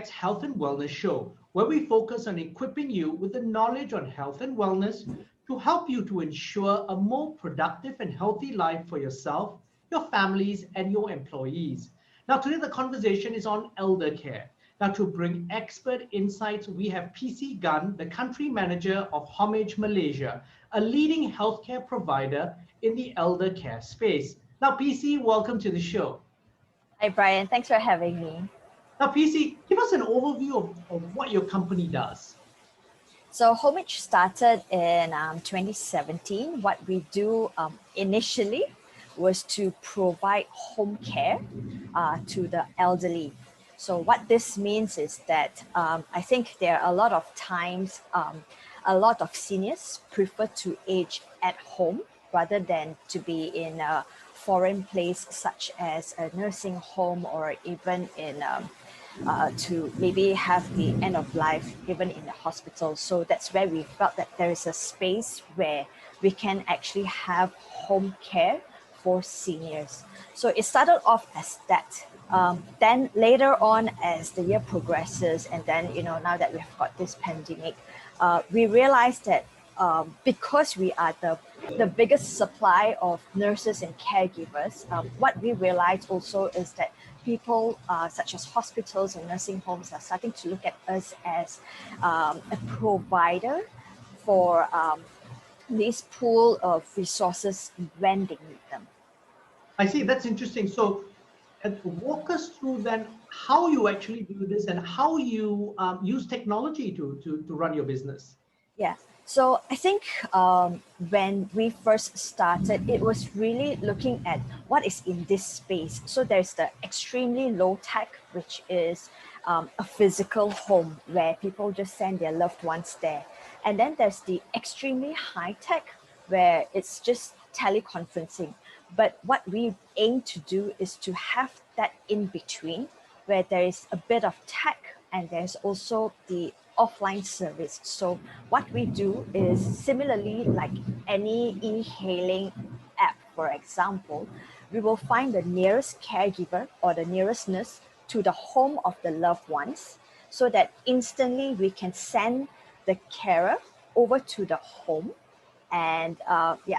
Aspects Health and Wellness show, where we focus on equipping you with the knowledge on health and wellness to help you to ensure a more productive and healthy life for yourself, your families, and your employees. Now, today the conversation is on elder care. Now, to bring expert insights, we have PC Gan, the country manager of Homage Malaysia, a leading healthcare provider in the elder care space. Now, PC, welcome to the show. Hi, Brian. Thanks for having me. Now, PC, give us an overview of what your company does. So Homage started in 2017. What we do initially was to provide home care to the elderly. So what this means is that I think there are a lot of times, a lot of seniors prefer to age at home rather than to be in a foreign place such as a nursing home or even in to maybe have the end of life even in the hospital. So that's where we felt that there is a space where we can actually have home care for seniors. So it started off as that. Then later on, as the year progresses, and then now that we've got this pandemic, we realized that because we are the biggest supply of nurses and caregivers, what we realized also is that people such as hospitals and nursing homes are starting to look at us as a provider for this pool of resources when they need them. I see, that's interesting. So walk us through then how you actually do this and how you use technology to run your business. Yeah, so I think when we first started, it was really looking at what is in this space. So there's the extremely low tech, which is a physical home where people just send their loved ones there. And then there's the extremely high tech where it's just teleconferencing. But what we aim to do is to have that in between where there is a bit of tech and there's also the offline service. So what we do is similarly like any e-hailing app, for example, we will find the nearest caregiver or the nearest nurse to the home of the loved ones so that instantly we can send the carer over to the home. And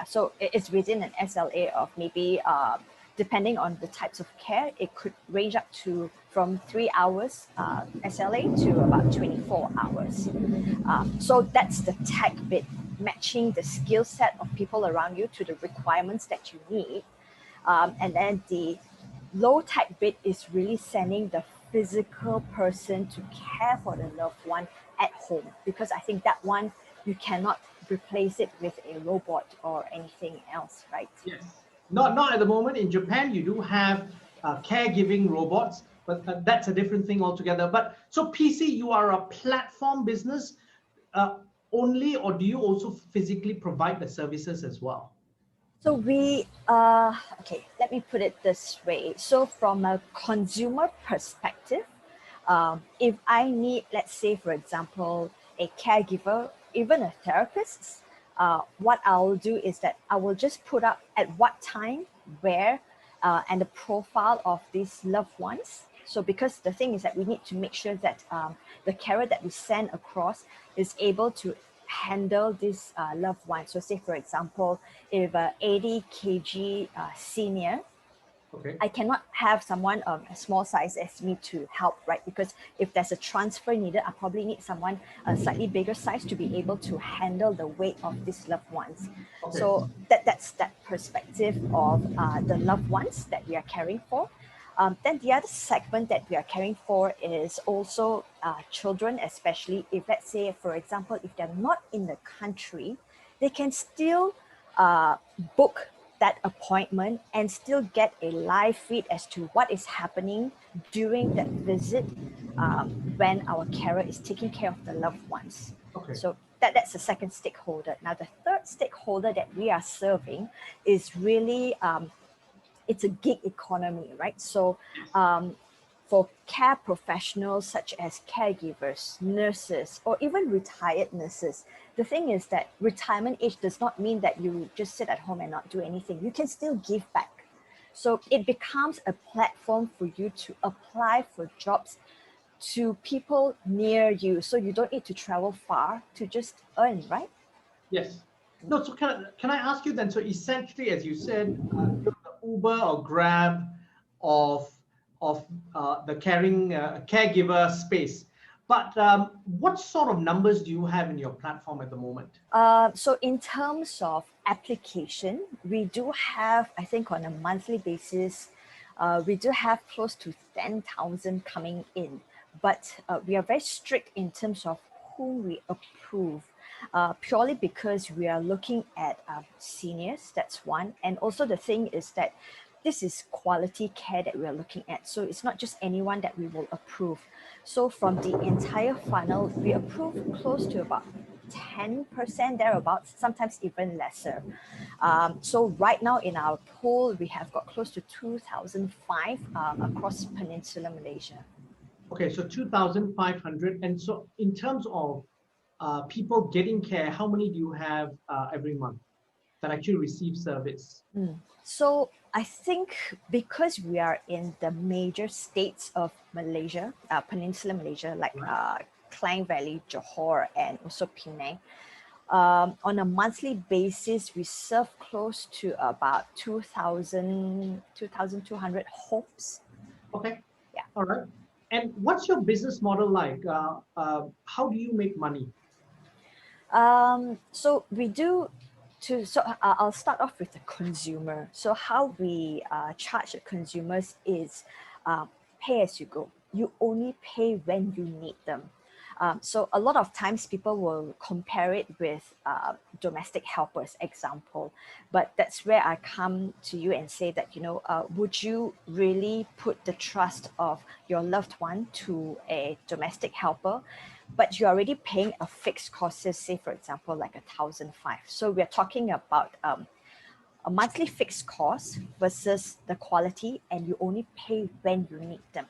so it's within an SLA of maybe, depending on the types of care, it could range up to from 3 hours SLA to about 24 hours. So that's the tech bit, matching the skill set of people around you to the requirements that you need. And then the low tech bit is really sending the physical person to care for the loved one at home, because I think that one, you cannot replace it with a robot or anything else, right? Yes. Not at the moment. In Japan, you do have caregiving robots, but that's a different thing altogether. But so PC, you are a platform business only, or do you also physically provide the services as well? So we, okay, let me put it this way. So from a consumer perspective, if I need, let's say, for example, a caregiver, even a therapist, what I'll do is that I will just put up at what time, where, and the profile of these loved ones. So because the thing is that we need to make sure that the carer that we send across is able to handle this loved one. So say, for example, if 80 kg senior, Okay. I cannot have someone a small size as me to help, right? Because if there's a transfer needed, I probably need someone a slightly bigger size to be able to handle the weight of these loved ones. Okay. So that's that perspective of the loved ones that we are caring for. Then the other segment that we are caring for is also children, especially if, let's say, for example, if they're not in the country, they can still book that appointment and still get a live feed as to what is happening during that visit when our carer is taking care of the loved ones. Okay. So that's the second stakeholder. Now, the third stakeholder that we are serving is really, it's a gig economy, right? So for care professionals such as caregivers, nurses, or even retired nurses, the thing is that retirement age does not mean that you just sit at home and not do anything. You can still give back. So it becomes a platform for you to apply for jobs to people near you, so you don't need to travel far to just earn, right? Yes. No, so can I ask you then? So essentially, as you said, you're the Uber or Grab of the caregiver space. But what sort of numbers do you have in your platform at the moment? So in terms of application, we do have, I think on a monthly basis, we do have close to 10,000 coming in, but we are very strict in terms of who we approve, purely because we are looking at seniors, that's one. And also the thing is that this is quality care that we are looking at. So it's not just anyone that we will approve. So from the entire funnel, we approve close to about 10% thereabouts, sometimes even lesser. So right now in our pool, we have got close to 2,005 across Peninsula Malaysia. Okay, so 2,500. And so in terms of people getting care, how many do you have every month that actually receive service? So I think because we are in the major states of Malaysia, Peninsula Malaysia, like Klang Valley, Johor, and also Penang, on a monthly basis, we serve close to about 2,200 homes. Okay. Yeah. All right. And what's your business model like? How do you make money? So we do I'll start off with the consumer. So how we charge the consumers is pay as you go. You only pay when you need them. So a lot of times people will compare it with domestic helpers, example. But that's where I come to you and say that, would you really put the trust of your loved one to a domestic helper? But you're already paying a fixed cost, say for example, like 1,500. So we're talking about a monthly fixed cost versus the quality, and you only pay when you need them.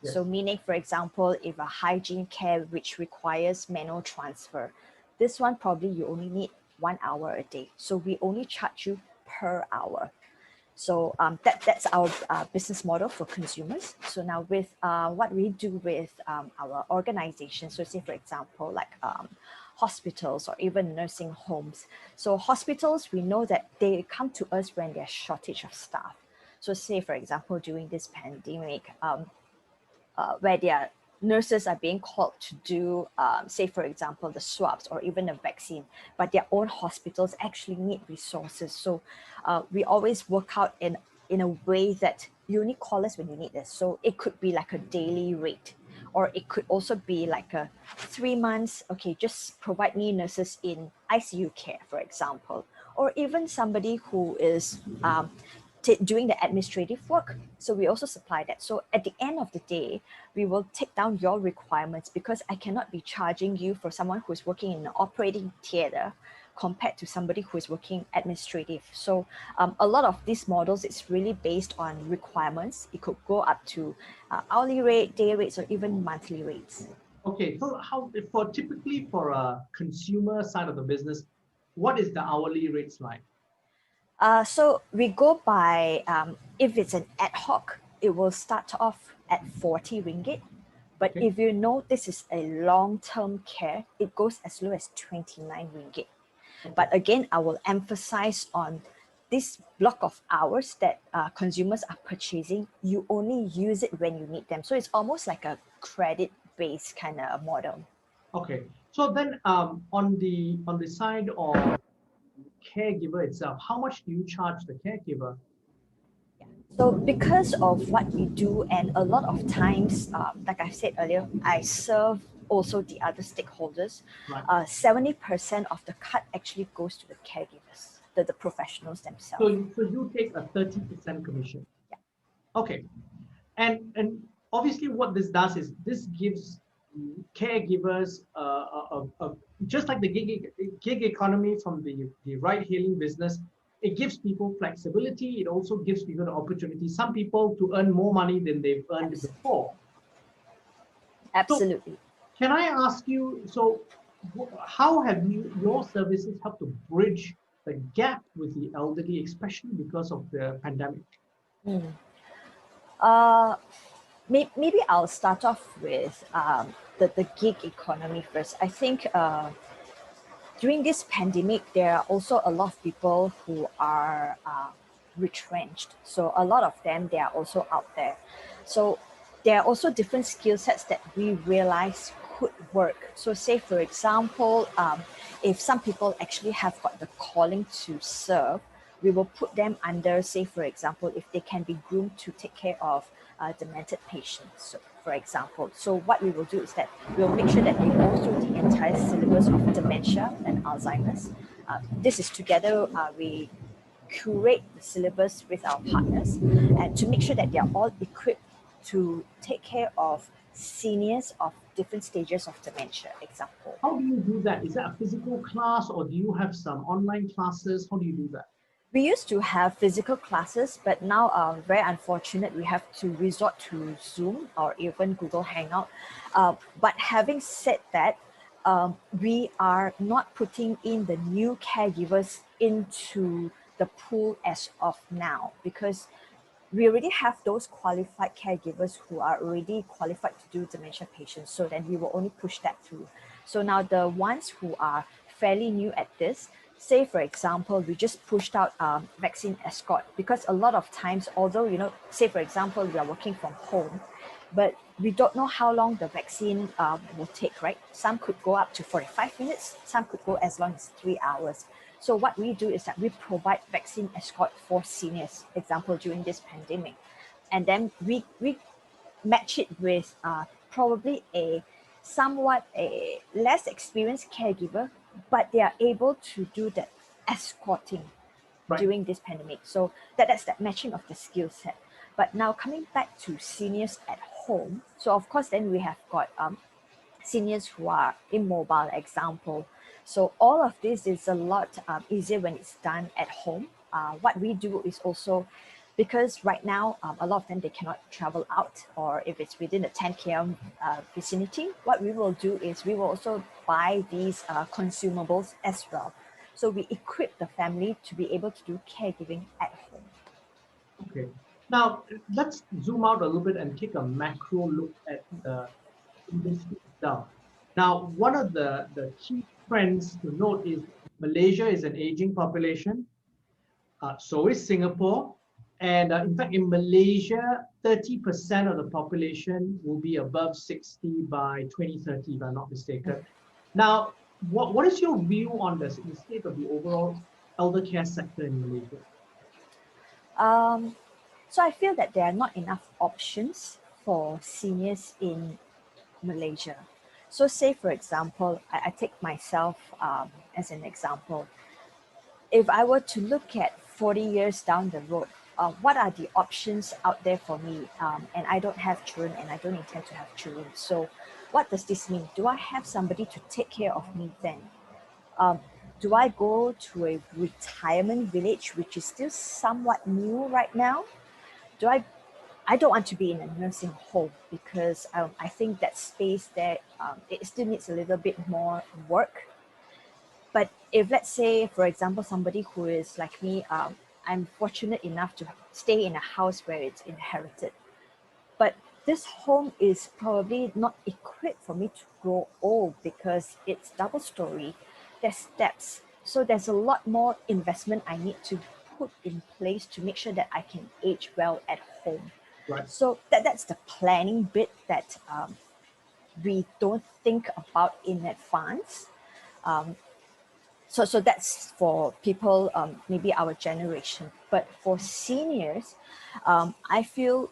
Yes. So meaning, for example, if a hygiene care which requires manual transfer, this one probably you only need 1 hour a day. So we only charge you per hour. So that's our business model for consumers. So now with what we do with our organization, so say for example, like hospitals or even nursing homes. So hospitals, we know that they come to us when there's shortage of staff. So say for example, during this pandemic, where their nurses are being called to do, say for example, the swabs or even a vaccine, but their own hospitals actually need resources. So we always work out in a way that you only call us when you need this. So it could be like a daily rate, or it could also be like a 3 months, okay, just provide me nurses in ICU care, for example, or even somebody who is doing the administrative work. So we also supply that. So at the end of the day, we will take down your requirements, because I cannot be charging you for someone who is working in an operating theater compared to somebody who is working administrative. So a lot of these models, it's really based on requirements. It could go up to hourly rate, day rates, or even monthly rates. Okay, so typically for a consumer side of the business, what is the hourly rates like? So we go by, if it's an ad hoc, it will start off at 40 ringgit. But Okay. if you know this is a long-term care, it goes as low as 29 ringgit. Okay. But again, I will emphasize on this block of hours that consumers are purchasing. You only use it when you need them. So it's almost like a credit-based kind of model. Okay. So then on the side of caregiver itself, how much do you charge the caregiver? So because of what we do, and a lot of times, like I said earlier, I serve also the other stakeholders. Right. 70% of the cut actually goes to the caregivers, the professionals themselves. So you take a 30% commission. Yeah. Okay. And obviously what this does is this gives caregivers just like the gig economy from the ride-hailing business. It gives people flexibility. It also gives people the opportunity, some people, to earn more money than they've earned before. Absolutely. So can I ask you, so how have your services helped to bridge the gap with the elderly, especially because of the pandemic? Uh, Maybe I'll start off with the gig economy first. I think during this pandemic, there are also a lot of people who are retrenched. So a lot of them, they are also out there. So there are also different skill sets that we realize could work. So say, for example, if some people actually have got the calling to serve, we will put them under, say, for example, if they can be groomed to take care of demented patients, so, for example. So what we will do is that we'll make sure that they go through the entire syllabus of dementia and Alzheimer's. This is together, we curate the syllabus with our partners and to make sure that they are all equipped to take care of seniors of different stages of dementia, example. How do you do that? Is that a physical class or do you have some online classes? How do you do that? We used to have physical classes, but now, very unfortunate, we have to resort to Zoom or even Google Hangout. But having said that, we are not putting in the new caregivers into the pool as of now, because we already have those qualified caregivers who are already qualified to do dementia patients. So then we will only push that through. So now the ones who are fairly new at this, say for example, we just pushed out vaccine escort, because a lot of times, although, you know, say for example, we are working from home, but we don't know how long the vaccine will take, right? Some could go up to 45 minutes, some could go as long as 3 hours. So what we do is that we provide vaccine escort for seniors, example, during this pandemic. And then we match it with probably a somewhat a less experienced caregiver, but they are able to do that escorting Right. during this pandemic. So that's that matching of the skill set. But now coming back to seniors at home, so of course then we have got seniors who are immobile, example. So all of this is a lot easier when it's done at home. What we do is also, because right now a lot of them, they cannot travel out, or if it's within a 10 km vicinity, what we will do is we will also buy these consumables as well. So we equip the family to be able to do caregiving at home. Okay. Now, let's zoom out a little bit and take a macro look at the industry itself. Now, one of the key trends to note is Malaysia is an aging population. So is Singapore. And in fact, in Malaysia, 30% of the population will be above 60 by 2030, if I'm not mistaken. Now, what is your view on this, the state of the overall elder care sector in Malaysia? So I feel that there are not enough options for seniors in Malaysia. So say for example, I take myself as an example. If I were to look at 40 years down the road, what are the options out there for me? And I don't have children and I don't intend to have children. So what does this mean? Do I have somebody to take care of me then? Do I go to a retirement village, which is still somewhat new right now? Do I don't want to be in a nursing home, because I think that space there, it still needs a little bit more work. But if let's say, for example, somebody who is like me, I'm fortunate enough to stay in a house where it's inherited. But this home is probably not equipped for me to grow old, because it's double story, there's steps. So there's a lot more investment I need to put in place to make sure that I can age well at home. Right. So that's the planning bit that we don't think about in advance. So that's for people, maybe our generation. But for seniors, I feel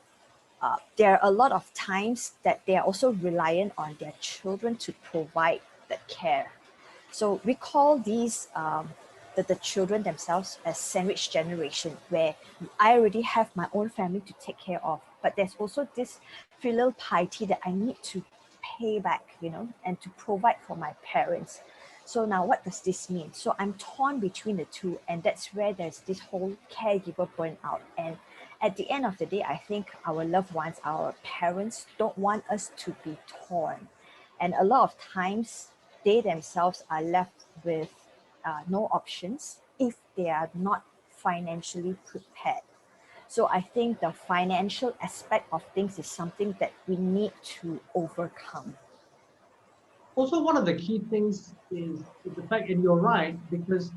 there are a lot of times that they are also reliant on their children to provide that care. So we call these the children themselves as sandwich generation, where I already have my own family to take care of, but there's also this filial piety that I need to pay back, you know, and to provide for my parents. So now what does this mean? So I'm torn between the two, and that's where there's this whole caregiver burnout. And at the end of the day, I think our loved ones, our parents, don't want us to be torn. And a lot of times, they themselves are left with no options if they are not financially prepared. So I think the financial aspect of things is something that we need to overcome. Also, one of the key things is the fact, and you're right, because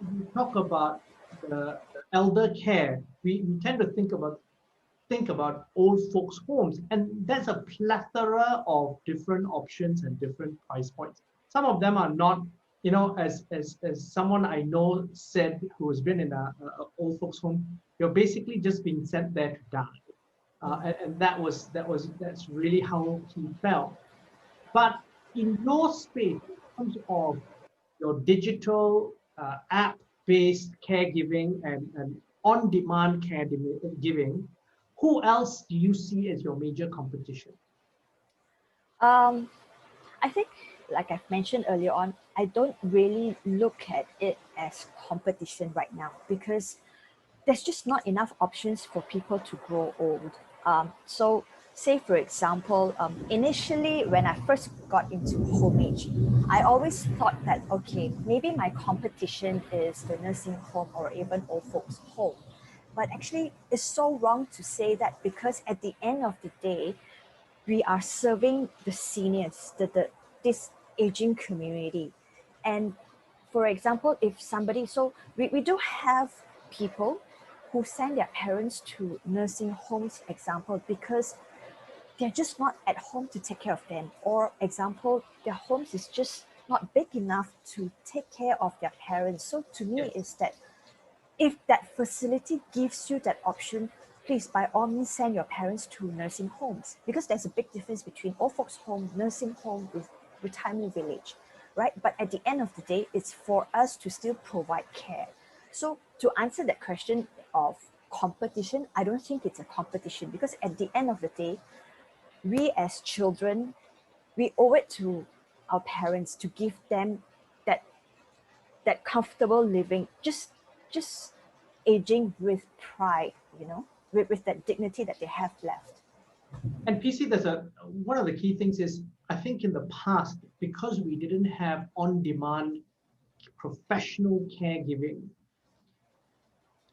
we talk about the elder care, we tend to think about old folks' homes, and there's a plethora of different options and different price points. Some of them are not, as someone I know said who has been in a old folks' home, you're basically just being sent there to die, and that's really how he felt. But in your space, in terms of your digital app-based caregiving and on-demand caregiving, who else do you see as your major competition? Um, I think, like I've mentioned earlier on, I don't really look at it as competition right now because there's just not enough options for people to grow old. So, say for example, initially when I first got into Homage, I always thought that okay, maybe my competition is the nursing home or even old folks home. But actually, it's so wrong to say that because at the end of the day, we are serving the seniors, this aging community. And for example, if somebody, so we do have people who send their parents to nursing homes, example, because they're just not at home to take care of them. Or example, their homes is just not big enough to take care of their parents. So to me, Yes. is that if that facility gives you that option, please by all means send your parents to nursing homes because there's a big difference between old folks home, nursing home with retirement village, right? But at the end of the day, it's for us to still provide care. So to answer that question of competition, I don't think it's a competition because at the end of the day, we as children, we owe it to our parents to give them that comfortable living, just aging with pride, with that dignity that they have left. And PC, there's one of the key things is I think in the past, because we didn't have on-demand professional caregiving,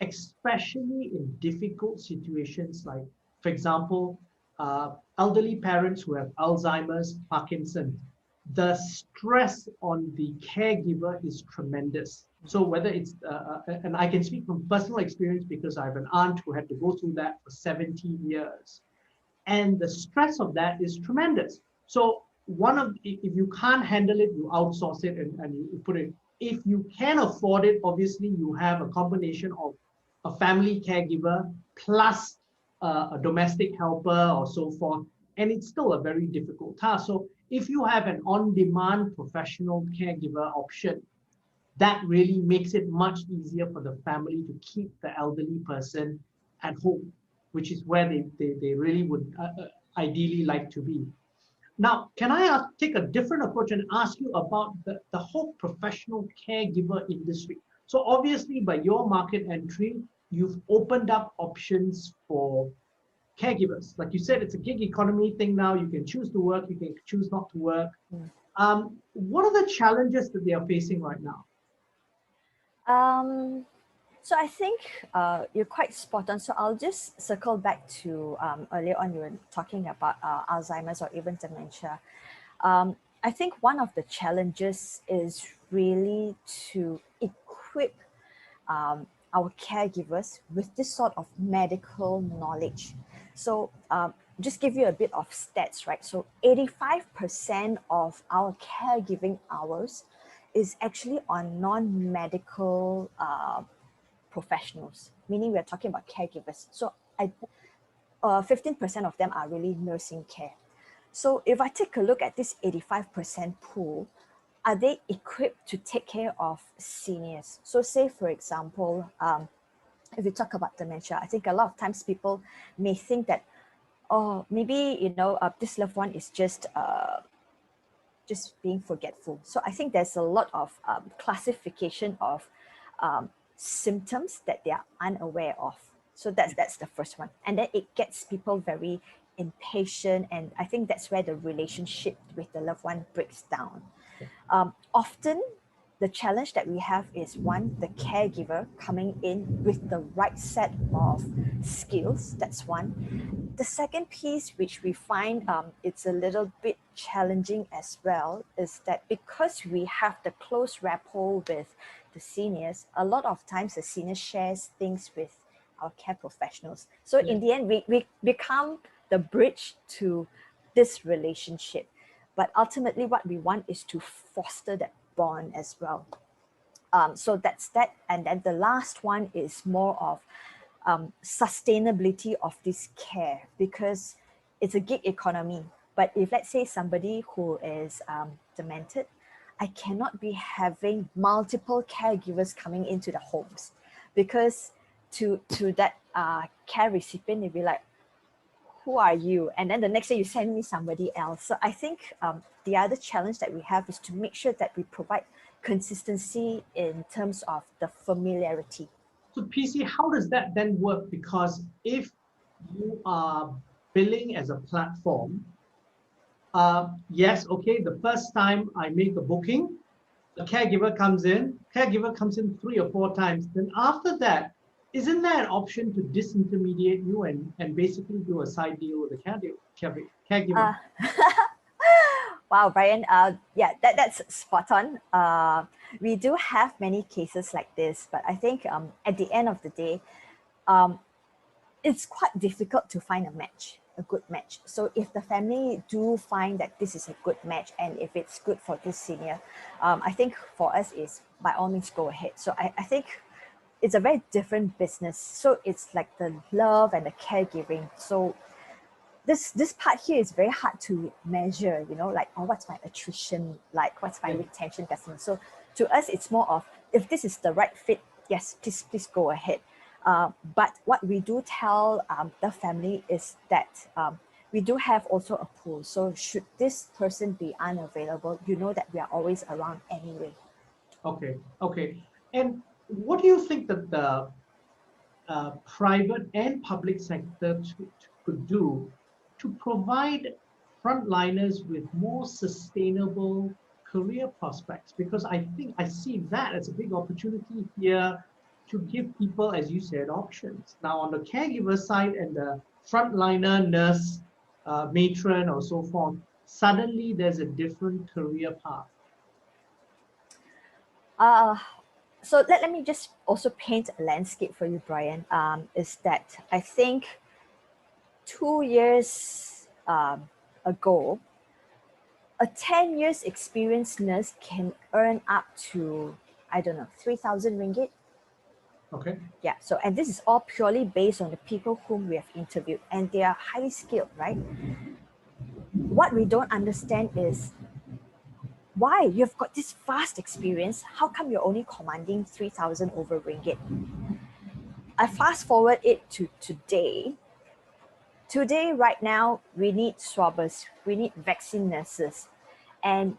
especially in difficult situations like, for example, elderly parents who have Alzheimer's, Parkinson's, the stress on the caregiver is tremendous. So whether it's, and I can speak from personal experience because I have an aunt who had to go through that for 17 years. And the stress of that is tremendous. So if you can't handle it, you outsource it and you put it. If you can afford it, obviously you have a combination of a family caregiver plus a domestic helper or so forth, and it's still a very difficult task. So if you have an on-demand professional caregiver option, that really makes it much easier for the family to keep the elderly person at home, which is where they really would ideally like to be. Now, can I take a different approach and ask you about the whole professional caregiver industry? So obviously, by your market entry, you've opened up options for caregivers. Like you said, it's a gig economy thing now. You can choose to work, you can choose not to work. What are the challenges that they are facing right now? So I think you're quite spot on. So I'll just circle back to earlier on you were talking about Alzheimer's or even dementia. I think one of the challenges is really to equip our caregivers with this sort of medical knowledge. So just give you a bit of stats, right? So 85% of our caregiving hours is actually on non-medical professionals, meaning we're talking about caregivers. So 15% of them are really nursing care. So if I take a look at this 85% pool, are they equipped to take care of seniors? So say, for example, if we talk about dementia, I think a lot of times people may think that, oh, maybe, this loved one is just being forgetful. So I think there's a lot of classification of symptoms that they are unaware of. So that's the first one. And then it gets people very impatient. And I think that's where the relationship with the loved one breaks down. Often the challenge that we have is one, the caregiver coming in with the right set of skills. That's one. The second piece, which we find it's a little bit challenging as well, is that because we have the close rapport with the seniors, a lot of times the senior shares things with our care professionals. So in the end, we become the bridge to this relationship. But ultimately, what we want is to foster that bond as well. So that's that. And then the last one is more of sustainability of this care, because it's a gig economy. But if let's say somebody who is demented, I cannot be having multiple caregivers coming into the homes, because to that care recipient, they'll be like, who are you? And then the next day you send me somebody else. So I think the other challenge that we have is to make sure that we provide consistency in terms of the familiarity. So PC, how does that then work? Because if you are billing as a platform, yes, okay, the first time I make a booking, the caregiver comes in 3 or 4 times. Then after that, isn't there an option to disintermediate you and basically do a side deal with the caregiver? Wow, Brian, yeah, that's spot on. We do have many cases like this, but I think at the end of the day, it's quite difficult to find a good match. So if the family do find that this is a good match, and if it's good for this senior, I think for us is by all means go ahead. So I think it's a very different business. So it's like the love and the caregiving. So this part here is very hard to measure, like, oh, what's my attrition like, what's my retention customer. So to us, it's more of, if this is the right fit, yes, please go ahead. But what we do tell the family is that we do have also a pool. So should this person be unavailable, that we are always around anyway. Okay. And what do you think that the private and public sector could do to provide frontliners with more sustainable career prospects? Because I think I see that as a big opportunity here to give people, as you said, options. Now, on the caregiver side and the frontliner, nurse, matron, or so forth, suddenly there's a different career path. So let me just also paint a landscape for you, Brian. Is that I think 2 years ago, a 10 years experienced nurse can earn up to, I don't know, 3,000 ringgit. Okay. Yeah, so, and this is all purely based on the people whom we have interviewed, and they are highly skilled, right? What we don't understand is, why you've got this vast experience, how come you're only commanding 3,000 over ringgit? I fast forward it to today. Today, right now, we need swabbers, we need vaccine nurses, and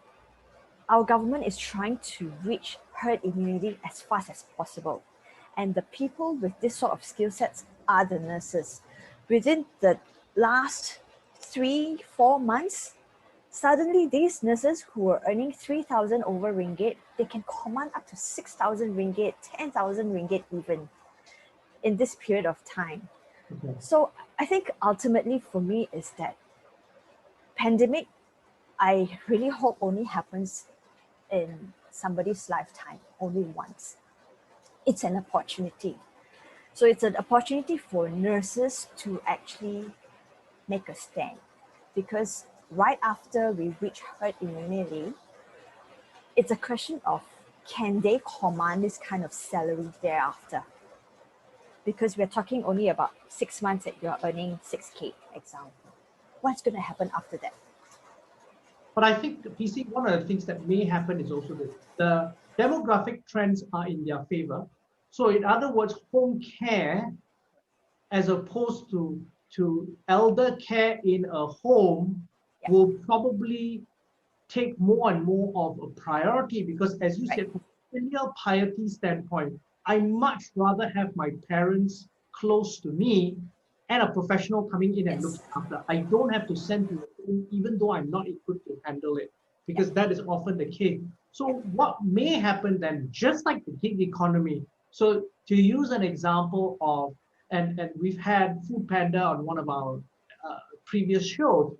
our government is trying to reach herd immunity as fast as possible. And the people with this sort of skill sets are the nurses. Within the last 3-4 months, suddenly these nurses who were earning 3,000 over ringgit, they can command up to 6,000 ringgit, 10,000 ringgit even in this period of time. Okay. So I think ultimately for me is that pandemic, I really hope only happens in somebody's lifetime, only once. It's an opportunity. So it's an opportunity for nurses to actually make a stand, because right after we reach herd immunity, it's a question of, can they command this kind of salary thereafter? Because we're talking only about 6 months that you're earning 6K, example. What's going to happen after that? But I think, PC, one of the things that may happen is also this. The demographic trends are in their favor. So in other words, home care, as opposed to elder care in a home, will probably take more and more of a priority, because as you said, from a filial piety standpoint, I much rather have my parents close to me and a professional coming in and looking after. I don't have to send to the home, even though I'm not equipped to handle it. because that is often the case. So what may happen then, just like the gig economy, so to use an example of, and we've had Food Panda on one of our previous shows,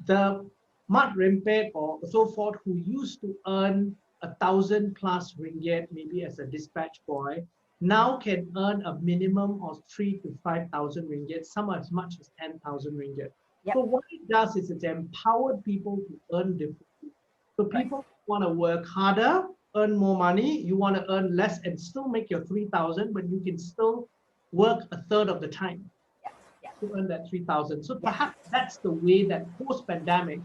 the Mat Rempet or so forth who used to earn 1,000+ ringgit maybe as a dispatch boy now can earn a minimum of 3 to 5,000 ringgit, some as much as 10,000 ringgit. Yep. So what it does is it's empowered people to earn differently. So people want to work harder, earn more money. You want to earn less and still make your 3,000, but you can still work a third of the time to earn that 3,000. So perhaps that's the way that post-pandemic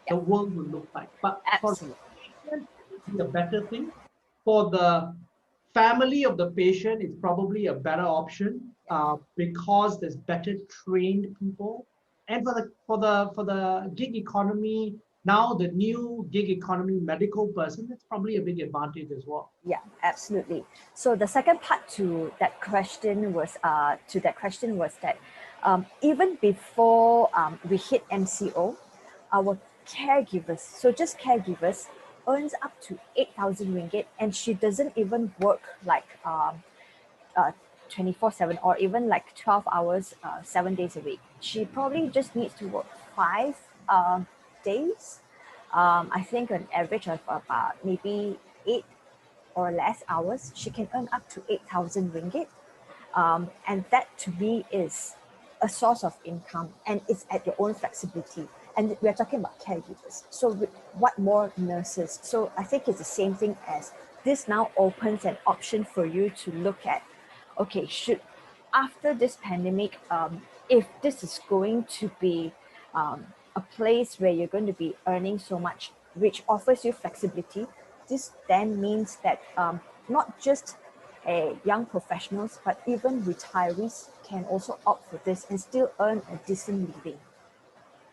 the world will look like. But for the patient, it would be a better thing. For the family of the patient, it's probably a better option because there's better trained people. And for the gig economy, now the new gig economy medical person, that's probably a big advantage as well. Yeah, absolutely. So the second part to that question was that even before we hit MCO, our caregivers, so just caregivers, earns up to 8,000 ringgit, and she doesn't even work like 24/7 or even like 12 hours, 7 days a week. She probably just needs to work 5 days. I think an average of about maybe 8 or less hours, she can earn up to 8,000 ringgit. And that to me is a source of income, and it's at your own flexibility. And we're talking about caregivers. So what more nurses? So I think it's the same thing as this now opens an option for you to look at, okay, after this pandemic, if this is going to be a place where you're going to be earning so much, which offers you flexibility, this then means that not just young professionals, but even retirees can also opt for this and still earn a decent living.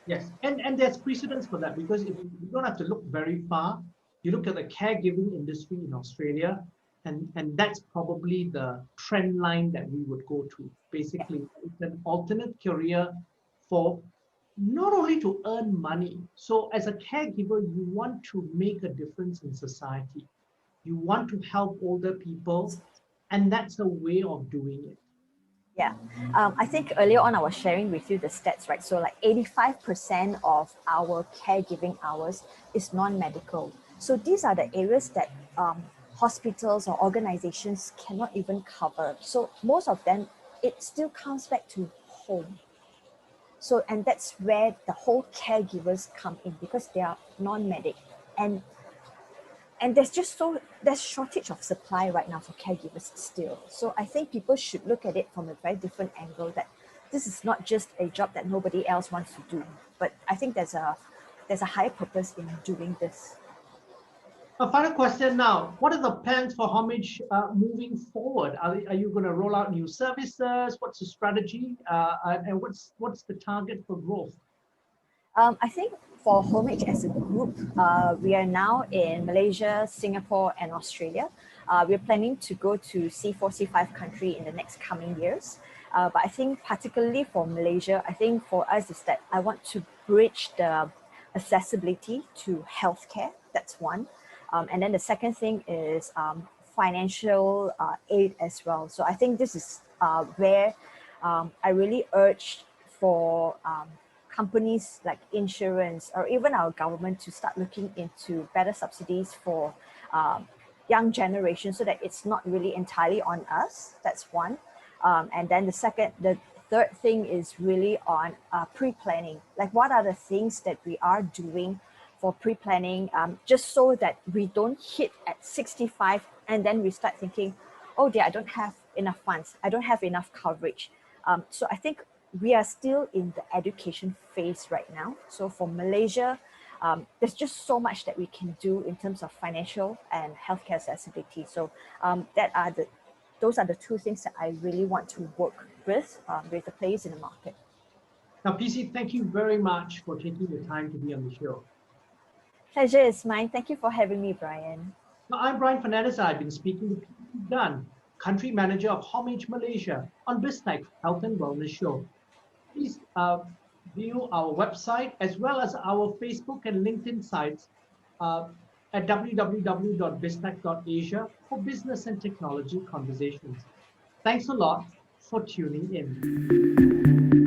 Yes, and there's precedence for that, because if you don't have to look very far. You look at the caregiving industry in Australia, and that's probably the trend line that we would go to. Basically, it's an alternate career for not only to earn money. So as a caregiver, you want to make a difference in society. You want to help older people, and that's a way of doing it. Yeah, I think earlier on I was sharing with you the stats, right? So like 85% of our caregiving hours is non-medical. So these are the areas that hospitals or organizations cannot even cover. So most of them, it still comes back to home. So, and that's where the whole caregivers come in, because they are non-medic. And there's shortage of supply right now for caregivers still. So I think people should look at it from a very different angle, that this is not just a job that nobody else wants to do, but I think there's a higher purpose in doing this. A final question now. What are the plans for Homage moving forward? Are you going to roll out new services? What's the strategy? And what's the target for growth? I think for Homage as a group, we are now in Malaysia, Singapore, and Australia. We're planning to go to C4, C5 country in the next coming years. But I think particularly for Malaysia, I think for us is that I want to bridge the accessibility to healthcare. That's one. And then the second thing is financial aid as well. So I think this is where I really urge for companies like insurance or even our government to start looking into better subsidies for young generation, so that it's not really entirely on us. That's one. And then the third thing is really on pre-planning. Like, what are the things that we are doing for pre-planning, just so that we don't hit at 65 and then we start thinking, oh dear, I don't have enough funds, I don't have enough coverage. So I think we are still in the education phase right now. So for Malaysia, there's just so much that we can do in terms of financial and healthcare accessibility. So those are the two things that I really want to work with the players in the market. Now, PC, thank you very much for taking the time to be on the show. Pleasure is mine. Thank you for having me, Brian. Now, I'm Brian Fernandez. I've been speaking to PC Gan, Country Manager of Homage Malaysia, on BizTech Health and Wellness Show. Please view our website as well as our Facebook and LinkedIn sites uh, at www.biztech.asia for business and technology conversations. Thanks a lot for tuning in.